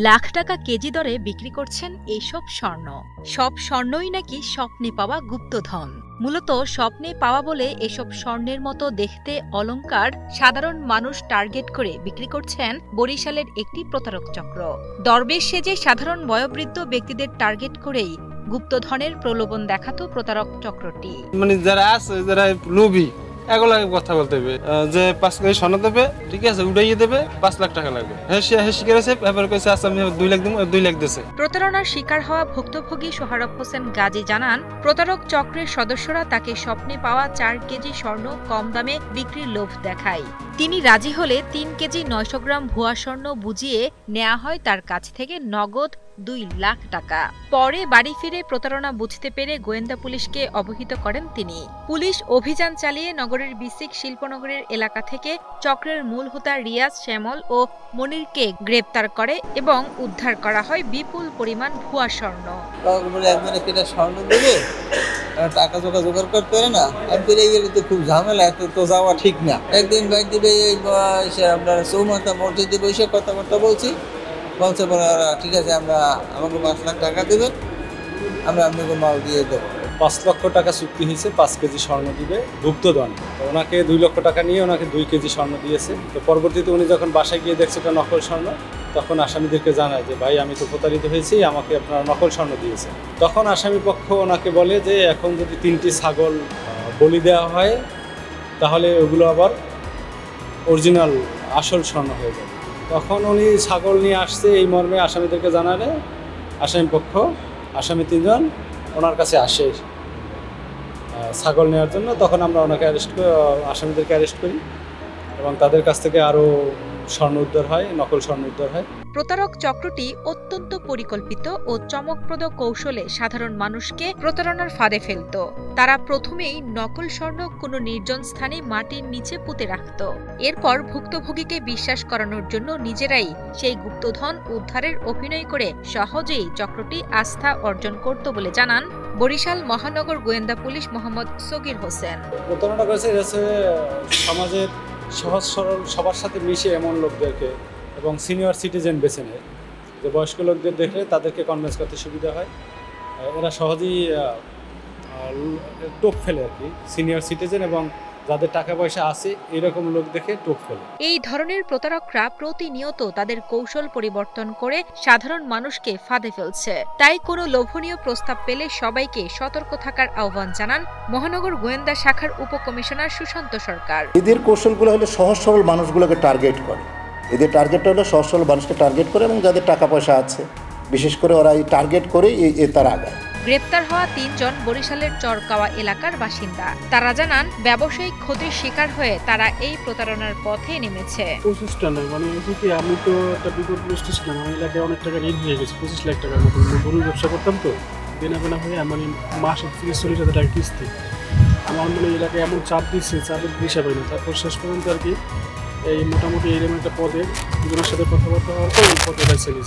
লাখ টাকা কেজি দরে বিক্রি করছেন এইসব স্বর্ণ। সব স্বর্ণই নাকি স্বপ্নে পাওয়া গুপ্তধন। মূলত স্বপ্নে পাওয়া বলে এসব স্বর্ণের মতো দেখতে অলংকার সাধারণ মানুষ টার্গেট করে বিক্রি করছেন বরিশালের একটি প্রতারক চক্র। দরবেশ সেজে সাধারণ বয়োবৃদ্ধ ব্যক্তিদের টার্গেট করেই গুপ্তধনের প্রলোভন দেখাতো প্রতারক চক্রটি। যারা আছে যারা লোভী এগুলো কথা বলতে হবে যে 5 কেজি স্বর্ণ দেবে, ঠিক আছে, উড়াইয়ে দেবে, 5 লাখ টাকা লাগবে। আমি 2 লাখ দিব, 2 লাখ দিয়েছে। প্রতারণার শিকার হওয়া ভুক্তভোগী সোহারব হোসেন গাজী জানান, প্রতারক চক্রের সদস্যরা তাকে স্বপ্নে পাওয়া 4 কেজি স্বর্ণ কম দামে বিক্রির লোভ দেখায়। তিনি রাজি হলে 3 কেজি 900 গ্রাম ভুয়া স্বর্ণ বুঝিয়ে নেওয়া হয় তার কাছ থেকে নগদ 2 লাখ টাকা। পরে বাড়ি ফিরে প্রতারণা বুঝতে পেরে গোয়েন্দা পুলিশকে অবহিত করেন তিনি। পুলিশ অভিযান চালিয়ে নগরের বিসিক শিল্পনগরের এলাকা থেকে চক্রের মূল হোতা রিয়াজ, শ্যামল ও মনিরকে গ্রেপ্তার করে এবং উদ্ধার করা হয় বিপুল পরিমাণ ভুয়া স্বর্ণ। স্বর্ণ দেবে, টাকা জোগাড় করতে পারে না, ফিরে গেলে তো খুব ঝামেলা, তো যাওয়া ঠিক না। একদিন বাইক দিবে, আপনার চৌমাথা মসজিদে বসে কথাবার্তা বলছি, বলছে ঠিক আছে, আমাকে 5 লাখ টাকা দেবেন, আমরা আপনাকে মাল দিয়ে দেবো। 5 লক্ষ টাকা চুক্তি হয়েছে, 5 কেজি স্বর্ণ দিবে গুপ্তধন। তো ওনাকে 2 লক্ষ টাকা নিয়ে ওনাকে 2 কেজি স্বর্ণ দিয়েছে। তো পরবর্তীতে উনি যখন বাসায় গিয়ে দেখছে এটা নকল স্বর্ণ, তখন আসামিদেরকে জানায় যে ভাই, আমি তো প্রতারিত হয়েছি, আমাকে আপনারা নকল স্বর্ণ দিয়েছে। তখন আসামি পক্ষ ওনাকে বলে যে এখন যদি 3টি ছাগল বলি দেওয়া হয় তাহলে ওগুলো আবার অরিজিনাল আসল স্বর্ণ হয়ে যাবে। তখন উনি ছাগল নিয়ে আসছে, এই মর্মে আসামিদেরকে জানালে আসামি 3 জন ওনার কাছে আসে ছাগল নেওয়ার জন্য। তখন আমরা ওনাকে আসামিদেরকে অ্যারেস্ট করি এবং তাদের কাছ থেকে আরও স্বর্ণ উদ্ধার হয়, নকল স্বর্ণ উদ্ধার হয়। প্রতারক চক্রটি অত্যন্ত পরিকল্পিত ও চমকপ্রদ কৌশলে সাধারণ মানুষকে প্রতারণার ফাঁদে ফেলত। তারা প্রথমেই নকল স্বর্ণ কোনো নির্জন স্থানে মাটির নিচে পুঁতে রাখত। এরপর ভুক্তভোগীকে বিশ্বাস করানোর জন্য নিজেরাই সেই গুপ্তধন উদ্ধারের অভিনয় করে সহজেই চক্রটি আস্থা অর্জন করত বলে জানান বরিশাল মহানগর গোয়েন্দা পুলিশ মোহাম্মদ সগীর হোসেন। প্রতারণা করেছে সমাজের সহজ সরল সবার সাথে মিশে এমন লোকদেরকে এবং সিনিয়র সিটিজেন বেছে নেয়, যে বয়স্ক লোকদের দেখলে তাদেরকে কনভিন্স করতে সুবিধা হয়। এরা সহজেই টোপ ফেলে আর কি, সিনিয়র সিটিজেন এবং যাদের টাকা পয়সা আছে এরকম লোক দেখে টোপ ফেলে। এই ধরনের প্রতারকরা প্রতিনিয়ত তাদের কৌশল পরিবর্তন করে সাধারণ মানুষকে ফাঁদে ফেলছে। তাই কোনো লোভনীয় প্রস্তাব পেলে সবাইকে সতর্ক থাকার আহ্বান জানান মহানগর গোয়েন্দা শাখার উপকমিশনার সুশান্ত সরকার। এদের কৌশলগুলো হলো সহজ সরল মানুষগুলোকে টার্গেট করে। এদের টার্গেটটা হলো সহজ সরল মানুষকে টার্গেট করে এবং যাদের টাকা পয়সা আছে বিশেষ করে ওরা এই টার্গেট করে তারা আগায়। গ্রেপ্তার হওয়া 3 জন বরিশালের চরকাওয়া এলাকার বাসিন্দা। তারা জানান, ব্যবসায়িক ক্ষতির শিকার হয়ে তারা এই প্রতারণার পথে নেমেছে। 25 টাকা আমি তো একটা বিগত লিস্টে ছিলাম, আমার এলাকায় অনেক টাকা ঋণ হয়ে গেছে, 25 লাখ টাকার মতো। গরুর ব্যবসা করতাম, তো বেনা হয়ে আমার মাসে 30-40 হাজার টাকা কিস্তি। আমার এলাকায় এমন চাপ দিচ্ছে, চাপের দিশা পাই না। তারপর শেষ পর্যন্ত আর কি এই মোটামুটি এরকম একটা পদে দুজনের সাথে কথাবার্তা হওয়ার পর এই পদে পাইছে।